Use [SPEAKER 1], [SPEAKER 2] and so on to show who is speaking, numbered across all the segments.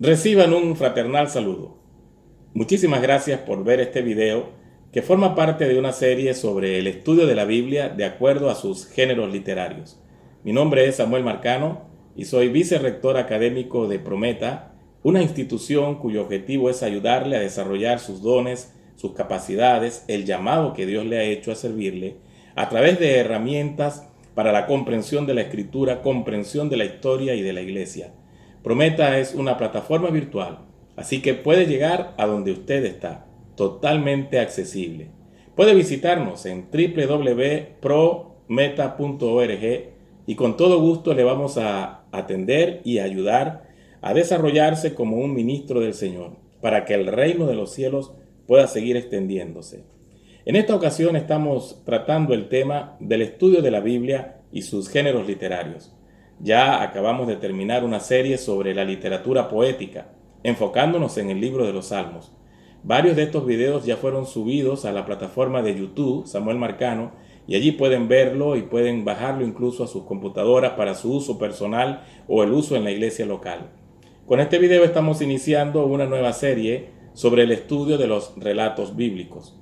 [SPEAKER 1] Reciban un fraternal saludo. Muchísimas gracias por ver este video que forma parte de una serie sobre el estudio de la Biblia de acuerdo a sus géneros literarios. Mi nombre es Samuel Marcano y soy vicerrector académico de Prometa, una institución cuyo objetivo es ayudarle a desarrollar sus dones, sus capacidades, el llamado que Dios le ha hecho a servirle, a través de herramientas para la comprensión de la Escritura, comprensión de la historia y de la Iglesia. Prometa es una plataforma virtual, así que puede llegar a donde usted está, totalmente accesible. Puede visitarnos en www.prometa.org y con todo gusto le vamos a atender y ayudar a desarrollarse como un ministro del Señor, para que el reino de los cielos pueda seguir extendiéndose. En esta ocasión estamos tratando el tema del estudio de la Biblia y sus géneros literarios. Ya acabamos de terminar una serie sobre la literatura poética, enfocándonos en el libro de los Salmos. Varios de estos videos ya fueron subidos a la plataforma de YouTube, Samuel Marcano, y allí pueden verlo y pueden bajarlo incluso a sus computadoras para su uso personal o el uso en la iglesia local. Con este video estamos iniciando una nueva serie sobre el estudio de los relatos bíblicos.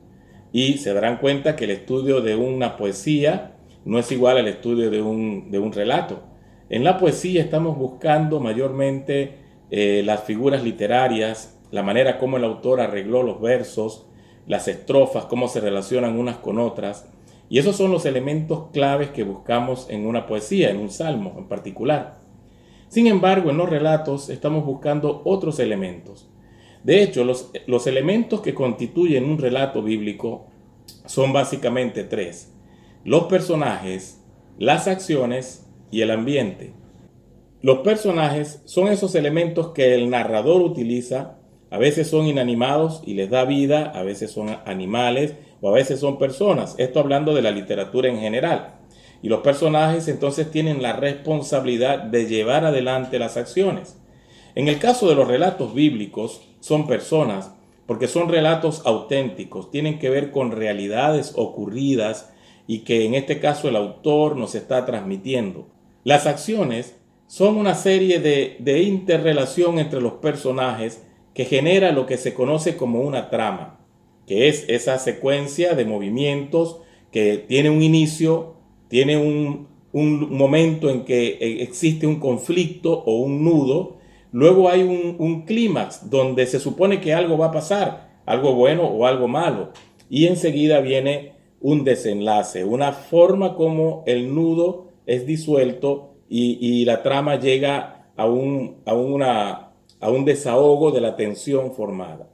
[SPEAKER 1] Y se darán cuenta que el estudio de una poesía no es igual al estudio de un relato. En la poesía estamos buscando mayormente las figuras literarias, la manera como el autor arregló los versos, las estrofas, cómo se relacionan unas con otras. Y esos son los elementos claves que buscamos en una poesía, en un salmo en particular. Sin embargo, en los relatos estamos buscando otros elementos. De hecho, los elementos que constituyen un relato bíblico son básicamente tres: los personajes, las acciones y el ambiente. Los personajes son esos elementos que el narrador utiliza. A veces son inanimados y les da vida, a veces son animales o a veces son personas. Esto hablando de la literatura en general. Y los personajes entonces tienen la responsabilidad de llevar adelante las acciones. En el caso de los relatos bíblicos, son personas, porque son relatos auténticos, tienen que ver con realidades ocurridas y que en este caso el autor nos está transmitiendo. Las acciones son una serie de interrelación entre los personajes que genera lo que se conoce como una trama, que es esa secuencia de movimientos que tiene un inicio, tiene un momento en que existe un conflicto o un nudo. Luego hay un clímax donde se supone que algo va a pasar, algo bueno o algo malo. Y enseguida viene un desenlace, una forma como el nudo es disuelto y la trama llega a un desahogo de la tensión formada.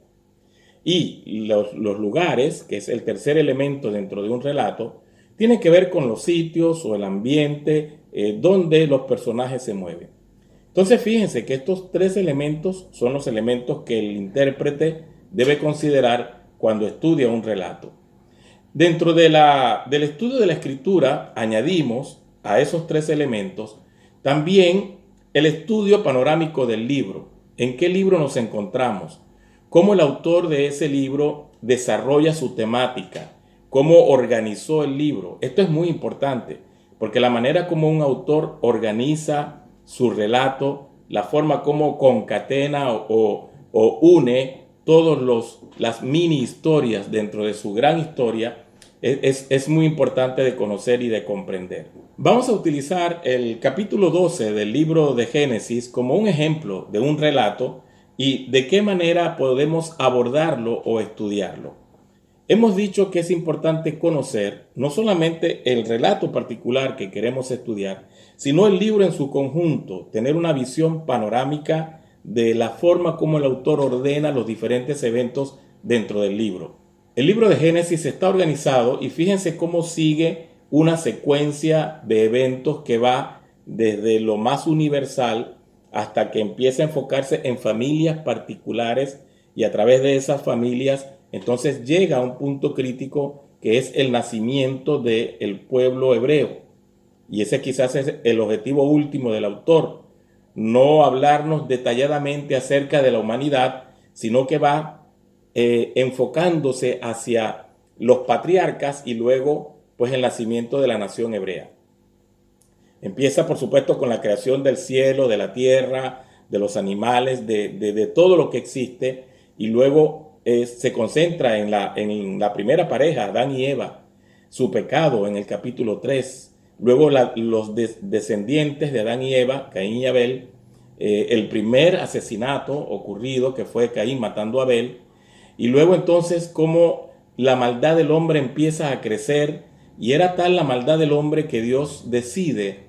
[SPEAKER 1] Y los lugares, que es el tercer elemento dentro de un relato, tienen que ver con los sitios o el ambiente donde los personajes se mueven. Entonces fíjense que estos tres elementos son los elementos que el intérprete debe considerar cuando estudia un relato. Dentro del estudio de la escritura añadimos a esos tres elementos también el estudio panorámico del libro. ¿En qué libro nos encontramos? ¿Cómo el autor de ese libro desarrolla su temática? ¿Cómo organizó el libro? Esto es muy importante porque la manera como un autor organiza su relato, la forma como concatena o une todas las mini historias dentro de su gran historia es muy importante de conocer y de comprender. Vamos a utilizar el capítulo 12 del libro de Génesis como un ejemplo de un relato y de qué manera podemos abordarlo o estudiarlo. Hemos dicho que es importante conocer no solamente el relato particular que queremos estudiar, sino el libro en su conjunto, tener una visión panorámica de la forma como el autor ordena los diferentes eventos dentro del libro. El libro de Génesis está organizado y fíjense cómo sigue una secuencia de eventos que va desde lo más universal hasta que empieza a enfocarse en familias particulares y a través de esas familias entonces llega a un punto crítico que es el nacimiento del pueblo hebreo. Y ese quizás es el objetivo último del autor, no hablarnos detalladamente acerca de la humanidad, sino que va enfocándose hacia los patriarcas y luego pues el nacimiento de la nación hebrea. Empieza por supuesto con la creación del cielo, de la tierra, de los animales, de todo lo que existe, y luego se concentra en la primera pareja, Adán y Eva, su pecado en el capítulo 3. Luego los descendientes de Adán y Eva, Caín y Abel, el primer asesinato ocurrido, que fue Caín matando a Abel, y luego entonces cómo la maldad del hombre empieza a crecer, y era tal la maldad del hombre que Dios decide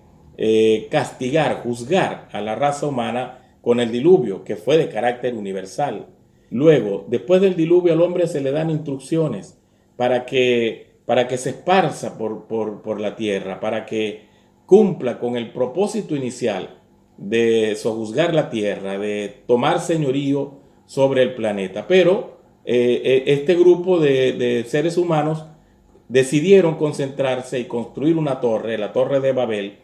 [SPEAKER 1] castigar, juzgar a la raza humana con el diluvio, que fue de carácter universal. Luego, después del diluvio, al hombre se le dan instrucciones para que se esparza por la tierra, para que cumpla con el propósito inicial de sojuzgar la tierra, de tomar señorío sobre el planeta. Pero este grupo de seres humanos decidieron concentrarse y construir una torre, la Torre de Babel,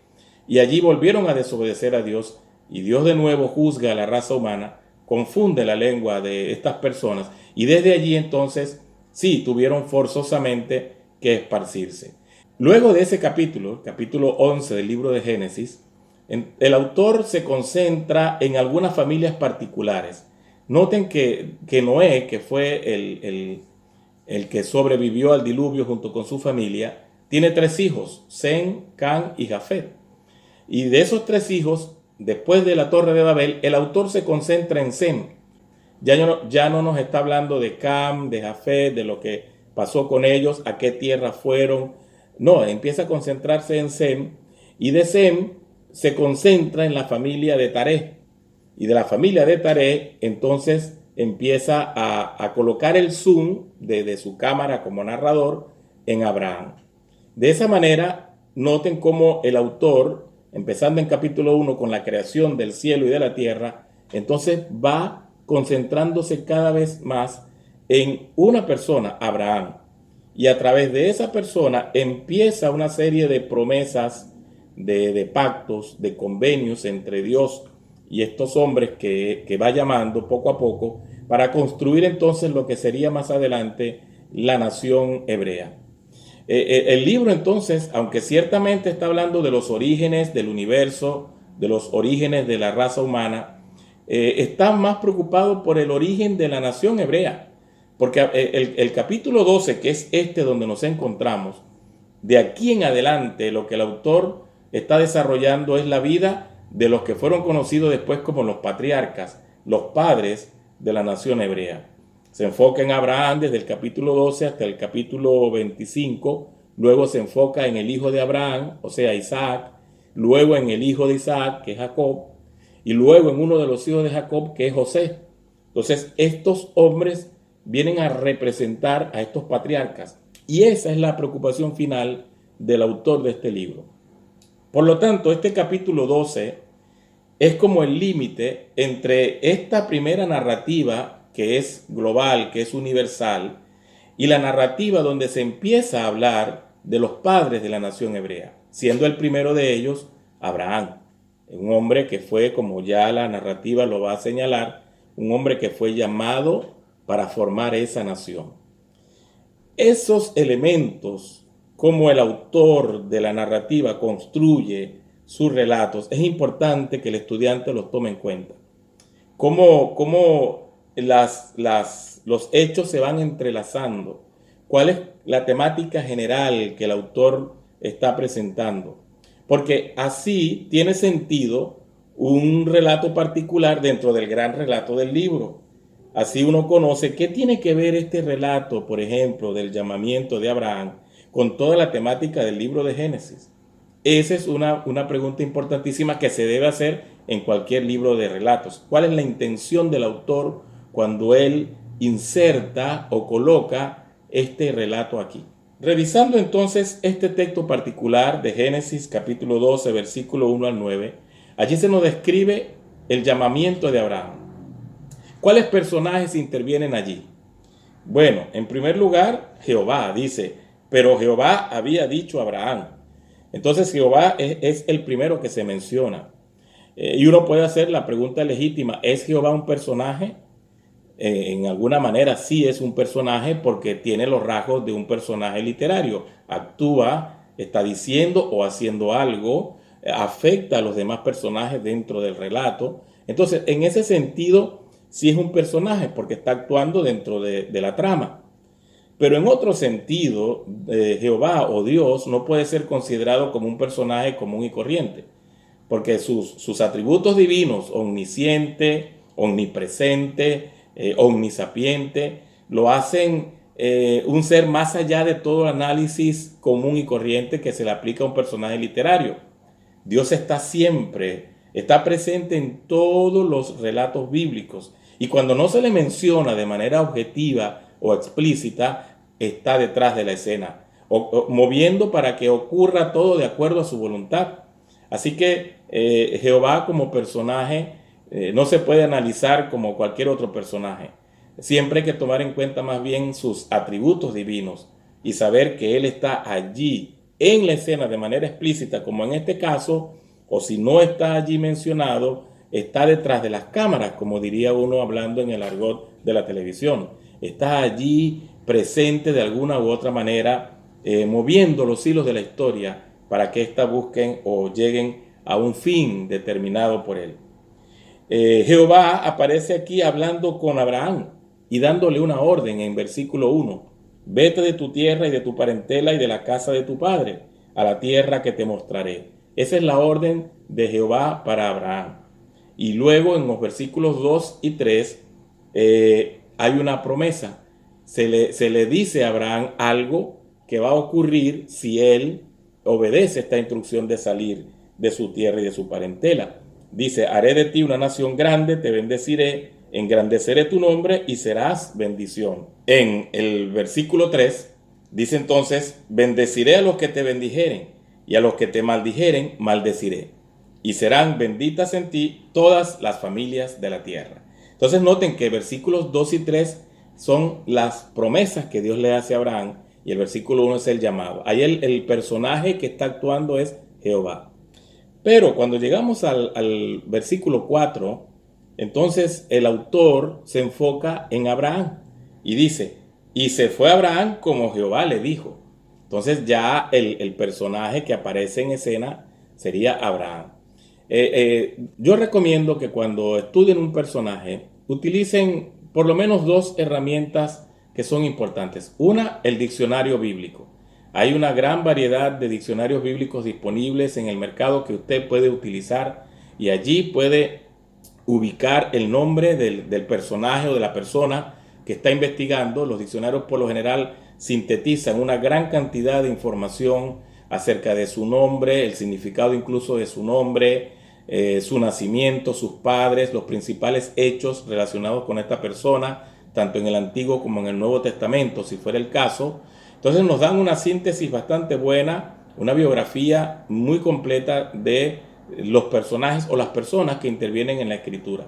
[SPEAKER 1] y allí volvieron a desobedecer a Dios, y Dios de nuevo juzga a la raza humana, confunde la lengua de estas personas, y desde allí entonces sí tuvieron forzosamente que esparcirse. Luego de ese capítulo 11 del libro de Génesis, el autor se concentra en algunas familias particulares. Noten que Noé, que fue el que sobrevivió al diluvio junto con su familia, tiene 3 hijos, Sem, Cam y Jafet. Y de esos 3 hijos, después de la Torre de Babel, el autor se concentra en Sem. Ya no nos está hablando de Cam, de Jafet, de lo que pasó con ellos, a qué tierra fueron. No, empieza a concentrarse en Sem, y de Sem se concentra en la familia de Taré. Y de la familia de Taré, entonces empieza a colocar el zoom de su cámara como narrador en Abraham. De esa manera, noten cómo el autor, empezando en capítulo 1 con la creación del cielo y de la tierra, entonces va concentrándose cada vez más en una persona, Abraham. Y a través de esa persona empieza una serie de promesas, de pactos, de convenios entre Dios y estos hombres que va llamando poco a poco para construir entonces lo que sería más adelante la nación hebrea. El libro entonces, aunque ciertamente está hablando de los orígenes del universo, de los orígenes de la raza humana, está más preocupado por el origen de la nación hebrea, porque el capítulo 12, que es este donde nos encontramos, de aquí en adelante lo que el autor está desarrollando es la vida de los que fueron conocidos después como los patriarcas, los padres de la nación hebrea. Se enfoca en Abraham desde el capítulo 12 hasta el capítulo 25, luego se enfoca en el hijo de Abraham, o sea, Isaac, luego en el hijo de Isaac, que es Jacob, y luego en uno de los hijos de Jacob, que es José. Entonces, estos hombres vienen a representar a estos patriarcas, y esa es la preocupación final del autor de este libro. Por lo tanto, este capítulo 12 es como el límite entre esta primera narrativa que es global, que es universal, y la narrativa donde se empieza a hablar de los padres de la nación hebrea, siendo el primero de ellos Abraham, un hombre que fue, como ya la narrativa lo va a señalar, un hombre que fue llamado para formar esa nación. Esos elementos, como el autor de la narrativa construye sus relatos, es importante que el estudiante los tome en cuenta. Cómo los hechos se van entrelazando. ¿Cuál es la temática general que el autor está presentando? Porque así tiene sentido un relato particular dentro del gran relato del libro. Así uno conoce qué tiene que ver este relato, por ejemplo, del llamamiento de Abraham con toda la temática del libro de Génesis. Esa es una pregunta importantísima que se debe hacer en cualquier libro de relatos. ¿Cuál es la intención del autor cuando él inserta o coloca este relato aquí? Revisando entonces este texto particular de Génesis capítulo 12, versículo 1 al 9, allí se nos describe el llamamiento de Abraham. ¿Cuáles personajes intervienen allí? Bueno, en primer lugar, Jehová dice, pero Jehová había dicho a Abraham. Entonces Jehová es el primero que se menciona. Y uno puede hacer la pregunta legítima, ¿es Jehová un personaje? En alguna manera sí es un personaje porque tiene los rasgos de un personaje literario. Actúa, está diciendo o haciendo algo, afecta a los demás personajes dentro del relato. Entonces, en ese sentido, sí es un personaje porque está actuando dentro de la trama. Pero en otro sentido, Jehová o Dios no puede ser considerado como un personaje común y corriente, porque sus atributos divinos, omnisciente, omnipresente, omnisapiente, lo hacen un ser más allá de todo análisis común y corriente que se le aplica a un personaje literario. Dios está presente en todos los relatos bíblicos, y cuando no se le menciona de manera objetiva o explícita, está detrás de la escena, moviendo para que ocurra todo de acuerdo a su voluntad. Así que Jehová como personaje no se puede analizar como cualquier otro personaje. Siempre hay que tomar en cuenta más bien sus atributos divinos y saber que Él está allí en la escena de manera explícita, como en este caso, o si no está allí mencionado, está detrás de las cámaras, como diría uno hablando en el argot de la televisión. Está allí presente de alguna u otra manera, moviendo los hilos de la historia para que ésta busquen o lleguen a un fin determinado por Él. Jehová aparece aquí hablando con Abraham y dándole una orden en versículo 1. Vete de tu tierra y de tu parentela y de la casa de tu padre, a la tierra que te mostraré. Esa es la orden de Jehová para Abraham. Y luego en los versículos 2 y 3 hay una promesa. Se le dice a Abraham algo que va a ocurrir si él obedece esta instrucción de salir de su tierra y de su parentela. Dice, haré de ti una nación grande, te bendeciré, engrandeceré tu nombre y serás bendición. En el versículo 3 dice entonces, bendeciré a los que te bendijeren y a los que te maldijeren, maldeciré. Y serán benditas en ti todas las familias de la tierra. Entonces noten que versículos 2 y 3 son las promesas que Dios le hace a Abraham y el versículo 1 es el llamado. Ahí el personaje que está actuando es Jehová. Pero cuando llegamos al versículo 4, entonces el autor se enfoca en Abraham y dice, y se fue Abraham como Jehová le dijo. Entonces ya el personaje que aparece en escena sería Abraham. Yo recomiendo que cuando estudien un personaje utilicen por lo menos dos herramientas que son importantes. Una, el diccionario bíblico. Hay una gran variedad de diccionarios bíblicos disponibles en el mercado que usted puede utilizar y allí puede ubicar el nombre del personaje o de la persona que está investigando. Los diccionarios por lo general sintetizan una gran cantidad de información acerca de su nombre, el significado incluso de su nombre, su nacimiento, sus padres, los principales hechos relacionados con esta persona, tanto en el Antiguo como en el Nuevo Testamento, si fuera el caso. Entonces nos dan una síntesis bastante buena, una biografía muy completa de los personajes o las personas que intervienen en la escritura.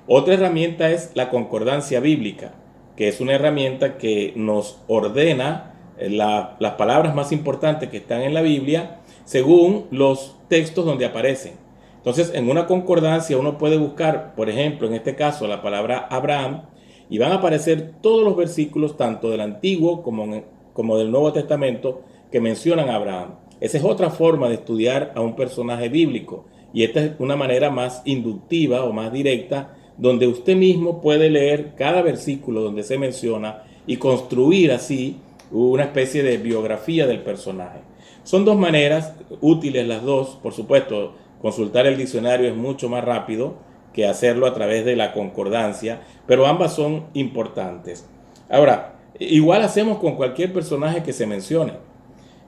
[SPEAKER 1] Otra herramienta es la concordancia bíblica, que es una herramienta que nos ordena las palabras más importantes que están en la Biblia según los textos donde aparecen. Entonces, en una concordancia uno puede buscar, por ejemplo, en este caso, la palabra Abraham, y van a aparecer todos los versículos, tanto del Antiguo como del Nuevo Testamento, que mencionan a Abraham. Esa es otra forma de estudiar a un personaje bíblico, y esta es una manera más inductiva o más directa, donde usted mismo puede leer cada versículo donde se menciona y construir así una especie de biografía del personaje. Son dos maneras útiles las dos. Por supuesto, consultar el diccionario es mucho más rápido que hacerlo a través de la concordancia, pero ambas son importantes. Ahora, igual hacemos con cualquier personaje que se mencione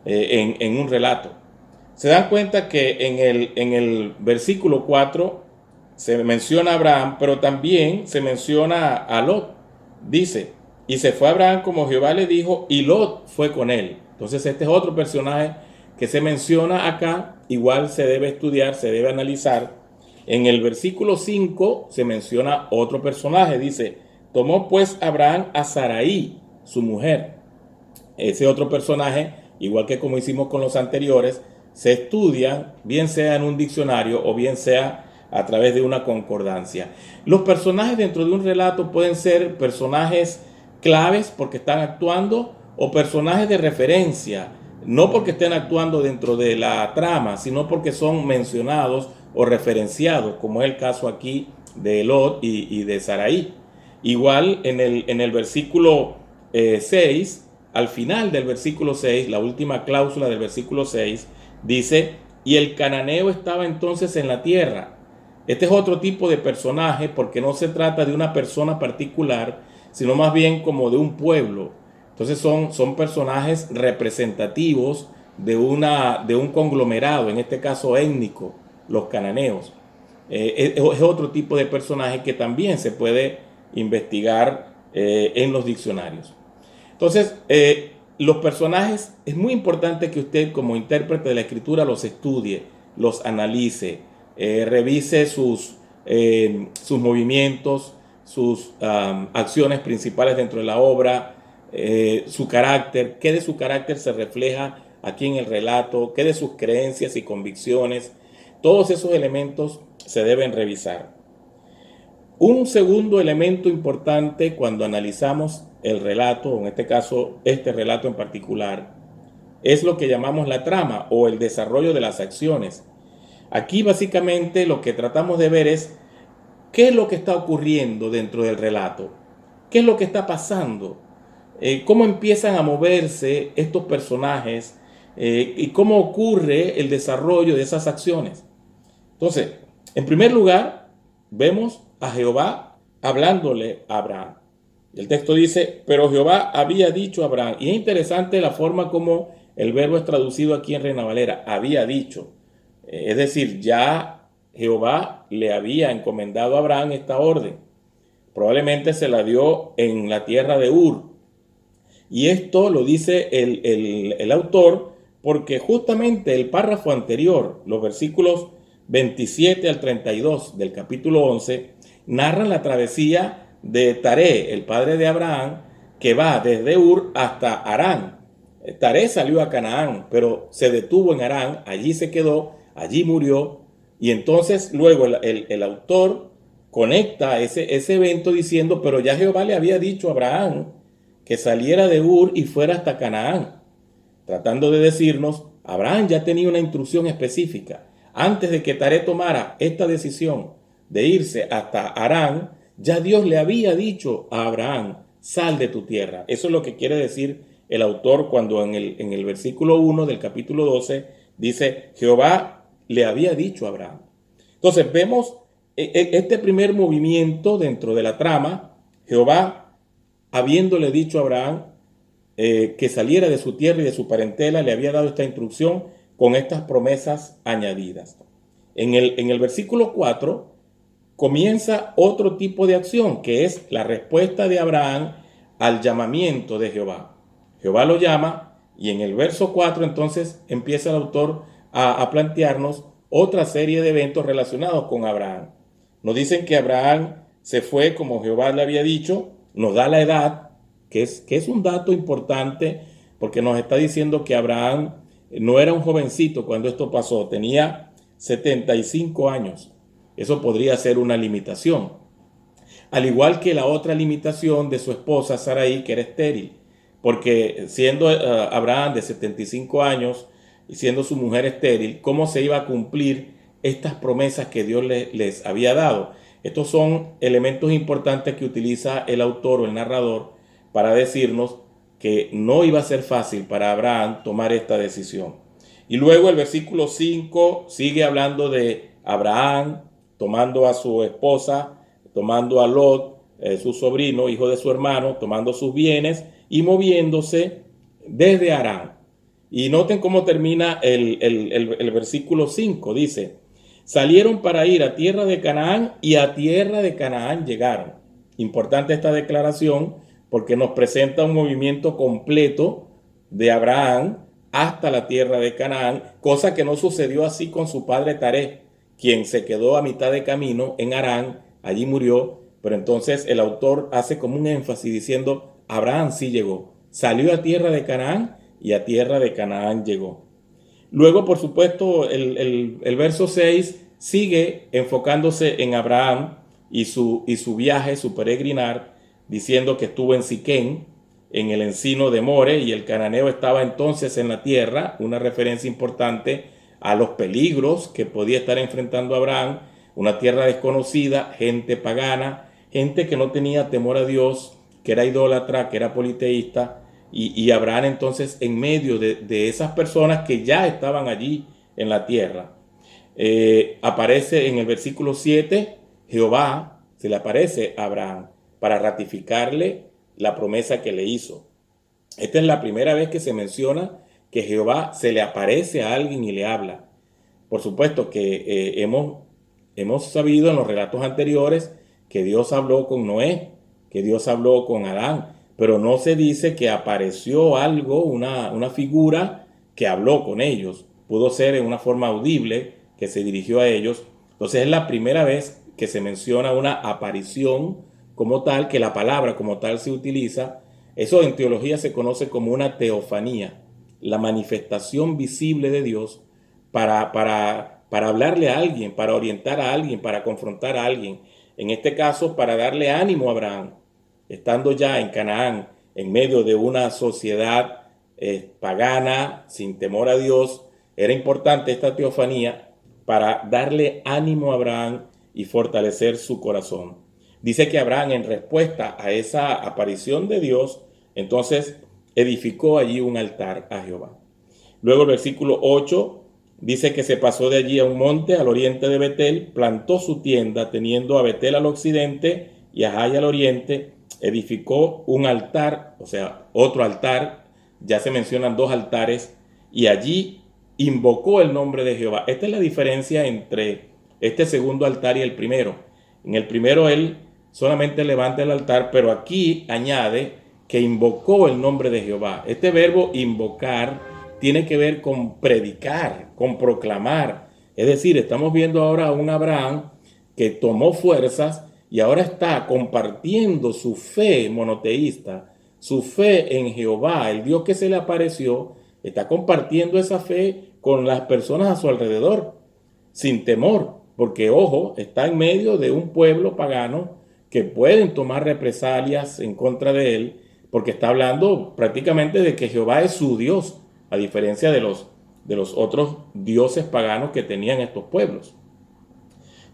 [SPEAKER 1] en un relato. Se dan cuenta que en el versículo 4 se menciona a Abraham, pero también se menciona a Lot. Dice, y se fue Abraham como Jehová le dijo, y Lot fue con él. Entonces este es otro personaje que se menciona acá, igual se debe estudiar, se debe analizar. En el versículo 5 se menciona otro personaje, dice, tomó pues Abraham a Sarai, su mujer. Ese otro personaje, igual que como hicimos con los anteriores, se estudia, bien sea en un diccionario o bien sea a través de una concordancia. Los personajes dentro de un relato pueden ser personajes claves porque están actuando o personajes de referencia, no porque estén actuando dentro de la trama, sino porque son mencionados o referenciados, como es el caso aquí de Lot y de Sarai. Igual en el versículo 6, al final del versículo 6, la última cláusula del versículo 6, dice, y el cananeo estaba entonces en la tierra. Este es otro tipo de personaje porque no se trata de una persona particular, sino más bien como de un pueblo. Entonces son personajes representativos de un conglomerado, en este caso étnico, los cananeos. Es otro tipo de personaje que también se puede investigar en los diccionarios. Entonces, los personajes, es muy importante que usted como intérprete de la escritura los estudie, los analice, revise sus movimientos, sus acciones principales dentro de la obra, su carácter, qué de su carácter se refleja aquí en el relato, qué de sus creencias y convicciones. Todos esos elementos se deben revisar. Un segundo elemento importante cuando analizamos el relato, en este caso este relato en particular, es lo que llamamos la trama o el desarrollo de las acciones. Aquí básicamente lo que tratamos de ver es qué es lo que está ocurriendo dentro del relato, qué es lo que está pasando, cómo empiezan a moverse estos personajes y cómo ocurre el desarrollo de esas acciones. Entonces, en primer lugar, vemos a Jehová hablándole a Abraham. El texto dice, pero Jehová había dicho a Abraham. Y es interesante la forma como el verbo es traducido aquí en Reina Valera, había dicho. Es decir, ya Jehová le había encomendado a Abraham esta orden. Probablemente se la dio en la tierra de Ur. Y esto lo dice el autor porque justamente el párrafo anterior, los versículos 27 al 32 del capítulo 11, narran la travesía de Taré, el padre de Abraham, que va desde Ur hasta Harán. Taré salió a Canaán, pero se detuvo en Harán, allí se quedó, allí murió, y entonces luego el autor conecta ese evento diciendo, pero ya Jehová le había dicho a Abraham que saliera de Ur y fuera hasta Canaán, tratando de decirnos, Abraham ya tenía una instrucción específica. Antes de que Taré tomara esta decisión de irse hasta Harán, ya Dios le había dicho a Abraham, sal de tu tierra. Eso es lo que quiere decir el autor cuando en el versículo 1 del capítulo 12 dice, Jehová le había dicho a Abraham. Entonces vemos este primer movimiento dentro de la trama, Jehová habiéndole dicho a Abraham que saliera de su tierra y de su parentela, le había dado esta instrucción con estas promesas añadidas. En el versículo 4 comienza otro tipo de acción, que es la respuesta de Abraham al llamamiento de Jehová. Jehová lo llama y en el verso 4 entonces empieza el autor a plantearnos otra serie de eventos relacionados con Abraham. Nos dicen que Abraham se fue como Jehová le había dicho, nos da la edad, que es un dato importante porque nos está diciendo que Abraham no era un jovencito cuando esto pasó, tenía 75 años. Eso podría ser una limitación. Al igual que la otra limitación de su esposa Sarai, que era estéril, porque siendo Abraham de 75 años y siendo su mujer estéril, ¿cómo se iba a cumplir estas promesas que Dios les había dado? Estos son elementos importantes que utiliza el autor o el narrador para decirnos que no iba a ser fácil para Abraham tomar esta decisión. Y luego el versículo 5 sigue hablando de Abraham tomando a su esposa, tomando a Lot, su sobrino, hijo de su hermano, tomando sus bienes y moviéndose desde Harán. Y noten cómo termina el versículo 5, dice, salieron para ir a tierra de Canaán y a tierra de Canaán llegaron. Importante esta declaración porque nos presenta un movimiento completo de Abraham hasta la tierra de Canaán, cosa que no sucedió así con su padre Taré, quien se quedó a mitad de camino en Harán, allí murió, pero entonces el autor hace como un énfasis diciendo, Abraham sí llegó, salió a tierra de Canaán y a tierra de Canaán llegó. Luego, por supuesto, el verso 6 sigue enfocándose en Abraham y su viaje, su peregrinar, diciendo que estuvo en Siquén, en el encino de More, y el cananeo estaba entonces en la tierra, una referencia importante a los peligros que podía estar enfrentando Abraham una tierra desconocida, gente pagana, gente que no tenía temor a Dios, que era idólatra, que era politeísta, y Abraham entonces en medio de esas personas que ya estaban allí en la tierra. Aparece en el versículo 7, Jehová se le aparece a Abraham para ratificarle la promesa que le hizo. Esta es la primera vez que se menciona que Jehová se le aparece a alguien y le habla. Por supuesto que hemos sabido en los relatos anteriores que Dios habló con Noé, que Dios habló con Adán, pero no se dice que apareció algo, una figura que habló con ellos. Pudo ser en una forma audible que se dirigió a ellos. Entonces es la primera vez que se menciona una aparición como tal, que la palabra como tal se utiliza. Eso en teología se conoce como una teofanía, la manifestación visible de Dios para hablarle a alguien, para orientar a alguien, para confrontar a alguien. En este caso, para darle ánimo a Abraham, estando ya en Canaán, en medio de una sociedad pagana, sin temor a Dios. Era importante esta teofanía para darle ánimo a Abraham y fortalecer su corazón. Dice que Abraham, en respuesta a esa aparición de Dios, entonces edificó allí un altar a Jehová. Luego el versículo 8 dice que se pasó de allí a un monte al oriente de Betel, plantó su tienda teniendo a Betel al occidente y a Jai al oriente, edificó un altar, o sea, otro altar, ya se mencionan dos altares, y allí invocó el nombre de Jehová. Esta es la diferencia entre este segundo altar y el primero. En el primero él solamente levanta el altar, pero aquí añade que invocó el nombre de Jehová. Este verbo invocar tiene que ver con predicar, con proclamar. Es decir, estamos viendo ahora a un Abraham que tomó fuerzas y ahora está compartiendo su fe monoteísta, su fe en Jehová, el Dios que se le apareció. Está compartiendo esa fe con las personas a su alrededor, sin temor, porque, ojo, está en medio de un pueblo pagano que pueden tomar represalias en contra de él, porque está hablando prácticamente de que Jehová es su Dios, a diferencia de los otros dioses paganos que tenían estos pueblos.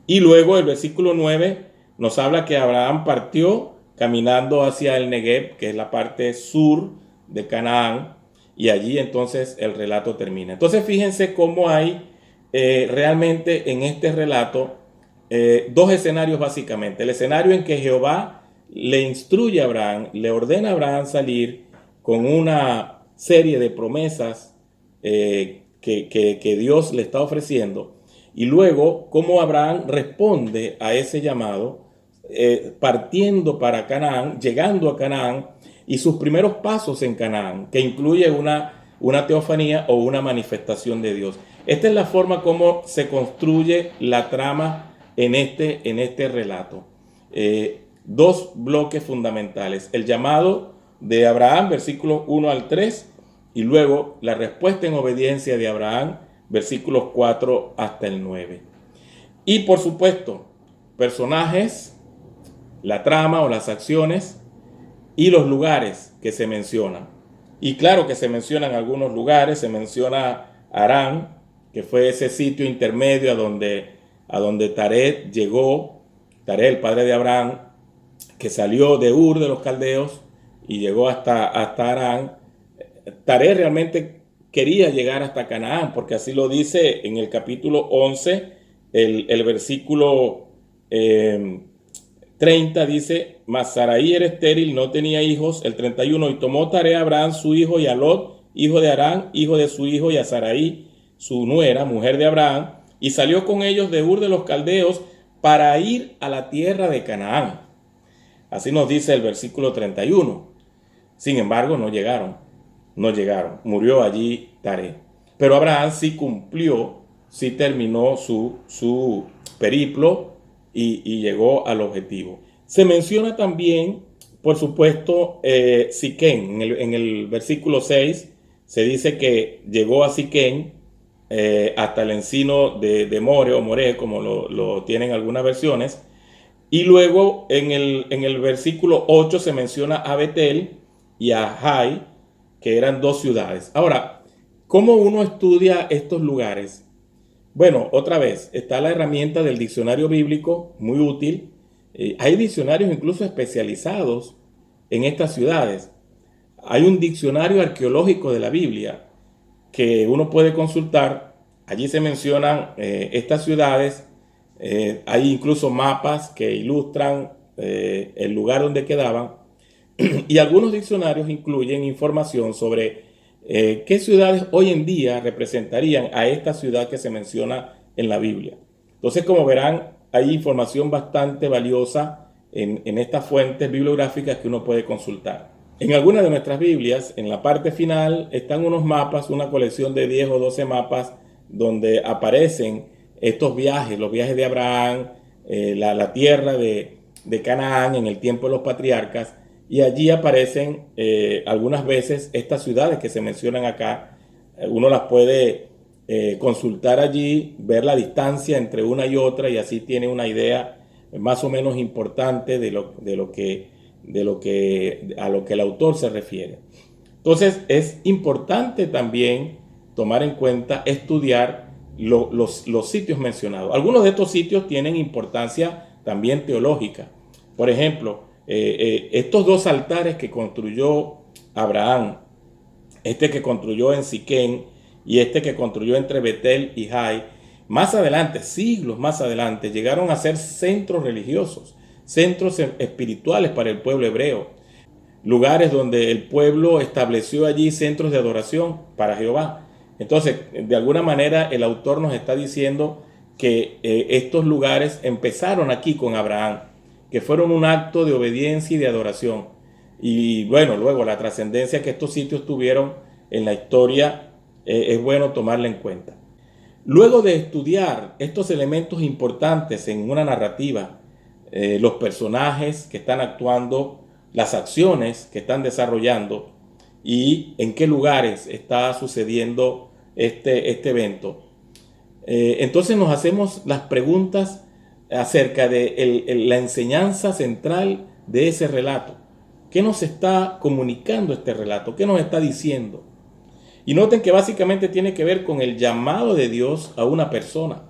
[SPEAKER 1] Y luego el versículo 9 nos habla que Abraham partió caminando hacia el Negev, que es la parte sur de Canaán, y allí entonces el relato termina. Entonces fíjense cómo hay realmente en este relato dos escenarios básicamente. El escenario en que Jehová le instruye a Abraham, le ordena a Abraham salir con una serie de promesas que Dios le está ofreciendo, y luego cómo Abraham responde a ese llamado, partiendo para Canaán, llegando a Canaán, y sus primeros pasos en Canaán, que incluye una teofanía o una manifestación de Dios. Esta es la forma como se construye la trama en este relato. Dos bloques fundamentales: el llamado de Abraham, versículos 1 al 3, y luego la respuesta en obediencia de Abraham, versículos 4 hasta el 9. Y por supuesto, personajes, la trama o las acciones y los lugares que se mencionan. Y claro que se mencionan algunos lugares. Se menciona Harán, que fue ese sitio intermedio a donde Taré llegó, Taré, el padre de Abraham, que salió de Ur de los Caldeos y llegó hasta Harán. Taré realmente quería llegar hasta Canaán, porque así lo dice en el capítulo 11, el versículo 30 dice: mas Sarai era estéril, no tenía hijos. El 31: y tomó Taré a Abraham su hijo, y a Lot, hijo de Harán, hijo de su hijo, y a Sarai, su nuera, mujer de Abraham, y salió con ellos de Ur de los Caldeos para ir a la tierra de Canaán. Así nos dice el versículo 31. Sin embargo, no llegaron, murió allí Taré. Pero Abraham sí cumplió, sí terminó su periplo y llegó al objetivo. Se menciona también, por supuesto, Siquén. En el versículo 6 se dice que llegó a Siquén hasta el encino de More o Moré, como lo tienen algunas versiones. Y luego en el versículo 8 se menciona a Betel y a Jai, que eran dos ciudades. Ahora, ¿cómo uno estudia estos lugares? Bueno, otra vez, está la herramienta del diccionario bíblico, muy útil. Hay diccionarios incluso especializados en estas ciudades. Hay un diccionario arqueológico de la Biblia que uno puede consultar. Allí se mencionan estas ciudades. Hay incluso mapas que ilustran el lugar donde quedaban. Y algunos diccionarios incluyen información sobre qué ciudades hoy en día representarían a esta ciudad que se menciona en la Biblia. Entonces, como verán, hay información bastante valiosa en estas fuentes bibliográficas que uno puede consultar. En algunas de nuestras Biblias, en la parte final, están unos mapas, una colección de 10 o 12 mapas donde aparecen estos viajes, los viajes de Abraham, la tierra de Canaán en el tiempo de los patriarcas, y allí aparecen algunas veces estas ciudades que se mencionan acá. Uno las puede consultar allí, ver la distancia entre una y otra, y así tiene una idea más o menos importante de lo que a lo que el autor se refiere. Entonces es importante también tomar en cuenta, estudiar los sitios mencionados. Algunos de estos sitios tienen importancia también teológica. Por ejemplo, estos dos altares que construyó Abraham, este que construyó en Siquén y este que construyó entre Betel y Jai, más adelante, siglos más adelante, llegaron a ser centros religiosos, centros espirituales para el pueblo hebreo, lugares donde el pueblo estableció allí centros de adoración para Jehová. Entonces, de alguna manera, el autor nos está diciendo que estos lugares empezaron aquí con Abraham, que fueron un acto de obediencia y de adoración. Y bueno, luego la trascendencia que estos sitios tuvieron en la historia es bueno tomarla en cuenta. Luego de estudiar estos elementos importantes en una narrativa, los personajes que están actuando, las acciones que están desarrollando y en qué lugares está sucediendo este evento, entonces nos hacemos las preguntas acerca de la enseñanza central de ese relato. ¿Qué nos está comunicando este relato? ¿Qué nos está diciendo? Y noten que básicamente tiene que ver con el llamado de Dios a una persona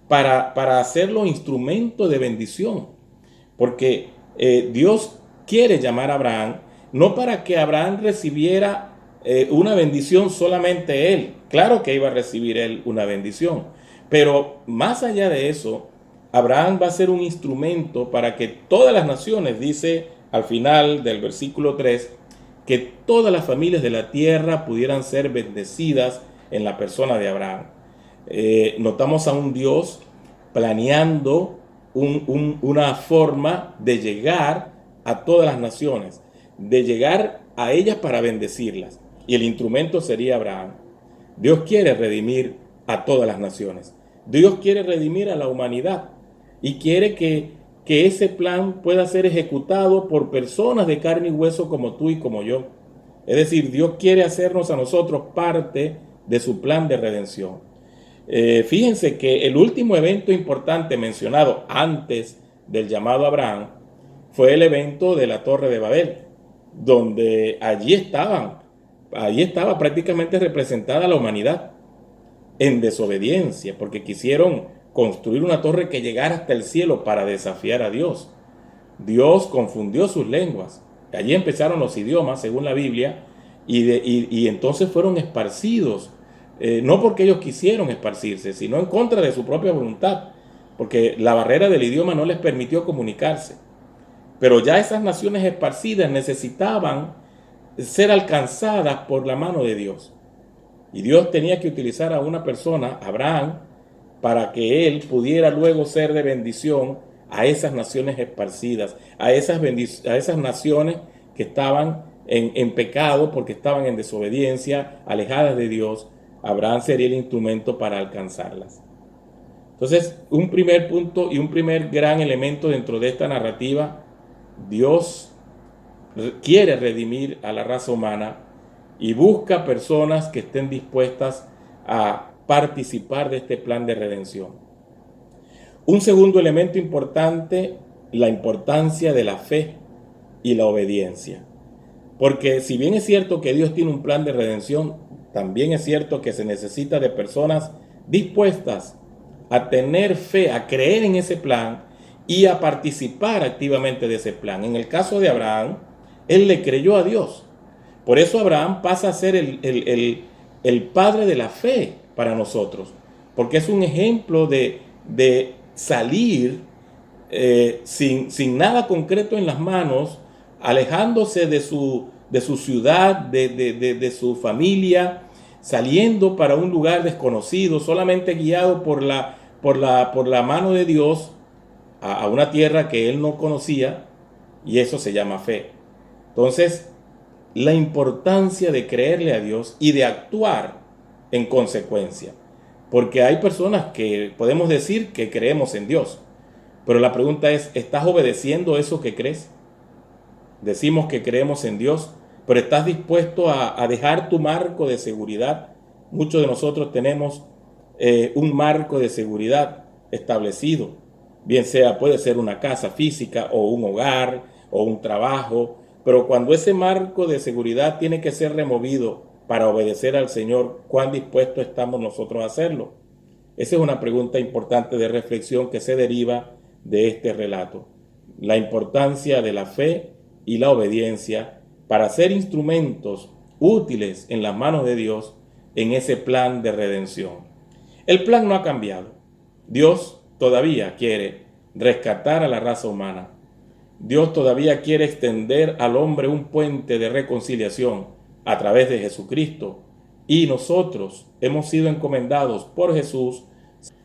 [SPEAKER 1] para hacerlo instrumento de bendición. Porque Dios quiere llamar a Abraham, no para que Abraham recibiera una bendición solamente él. Claro que iba a recibir él una bendición, pero más allá de eso, Abraham va a ser un instrumento para que todas las naciones, dice al final del versículo 3, que todas las familias de la tierra pudieran ser bendecidas en la persona de Abraham. Notamos a un Dios planeando una forma de llegar a todas las naciones, de llegar a ellas para bendecirlas. Y el instrumento sería Abraham. Dios quiere redimir a todas las naciones. Dios quiere redimir a la humanidad y quiere que ese plan pueda ser ejecutado por personas de carne y hueso como tú y como yo. Es decir, Dios quiere hacernos a nosotros parte de su plan de redención. Fíjense que el último evento importante mencionado antes del llamado a Abraham fue el evento de la Torre de Babel, donde allí estaba prácticamente representada la humanidad en desobediencia, porque quisieron construir una torre que llegara hasta el cielo para desafiar a Dios. Dios confundió sus lenguas. Allí empezaron los idiomas, según la Biblia, y entonces fueron esparcidos, no porque ellos quisieron esparcirse, sino en contra de su propia voluntad, porque la barrera del idioma no les permitió comunicarse. Pero ya esas naciones esparcidas necesitaban ser alcanzadas por la mano de Dios. Y Dios tenía que utilizar a una persona, Abraham, para que él pudiera luego ser de bendición a esas naciones esparcidas, a esas naciones que estaban en pecado porque estaban en desobediencia, alejadas de Dios. Abraham sería el instrumento para alcanzarlas. Entonces, un primer punto y un primer gran elemento dentro de esta narrativa: Dios quiere redimir a la raza humana y busca personas que estén dispuestas a participar de este plan de redención. Un segundo elemento importante, la importancia de la fe y la obediencia. Porque si bien es cierto que Dios tiene un plan de redención, también es cierto que se necesita de personas dispuestas a tener fe, a creer en ese plan y a participar activamente de ese plan. En el caso de Abraham, él le creyó a Dios. Por eso Abraham pasa a ser el padre de la fe para nosotros, porque es un ejemplo de salir sin nada concreto en las manos, alejándose de su ciudad, de su familia, saliendo para un lugar desconocido, solamente guiado por la mano de Dios a una tierra que él no conocía, y eso se llama fe. Entonces, la importancia de creerle a Dios y de actuar en consecuencia, porque hay personas que podemos decir que creemos en Dios, pero la pregunta es, ¿estás obedeciendo eso que crees? Decimos que creemos en Dios, pero ¿estás dispuesto a dejar tu marco de seguridad? Muchos de nosotros tenemos un marco de seguridad establecido, bien sea, puede ser una casa física o un hogar o un trabajo, pero cuando ese marco de seguridad tiene que ser removido para obedecer al Señor, ¿cuán dispuestos estamos nosotros a hacerlo? Esa es una pregunta importante de reflexión que se deriva de este relato. La importancia de la fe y la obediencia para ser instrumentos útiles en las manos de Dios en ese plan de redención. El plan no ha cambiado. Dios todavía quiere rescatar a la raza humana. Dios todavía quiere extender al hombre un puente de reconciliación a través de Jesucristo. Y nosotros hemos sido encomendados por Jesús.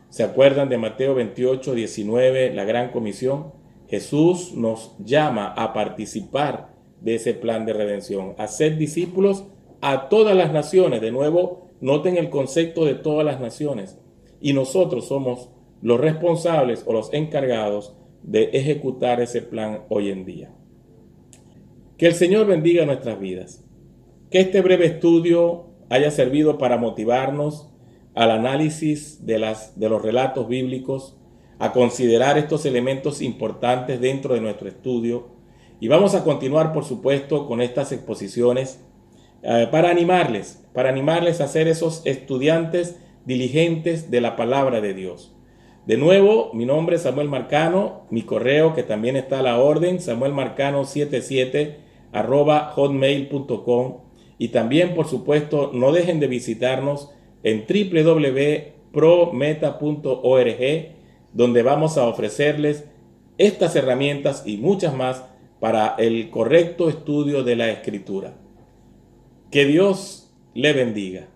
[SPEAKER 1] ¿Se acuerdan de Mateo 28, 19, la gran comisión? Jesús nos llama a participar de ese plan de redención, a ser discípulos a todas las naciones. De nuevo, noten el concepto de todas las naciones. Y nosotros somos los responsables o los encargados de ejecutar ese plan hoy en día. Que el Señor bendiga nuestras vidas. Que este breve estudio haya servido para motivarnos al análisis de los relatos bíblicos, a considerar estos elementos importantes dentro de nuestro estudio. Y vamos a continuar, por supuesto, con estas exposiciones para animarles a ser esos estudiantes diligentes de la palabra de Dios. De nuevo, mi nombre es Samuel Marcano, mi correo que también está a la orden, samuelmarcano77@hotmail.com, y también, por supuesto, no dejen de visitarnos en www.prometa.org, donde vamos a ofrecerles estas herramientas y muchas más para el correcto estudio de la Escritura. Que Dios le bendiga.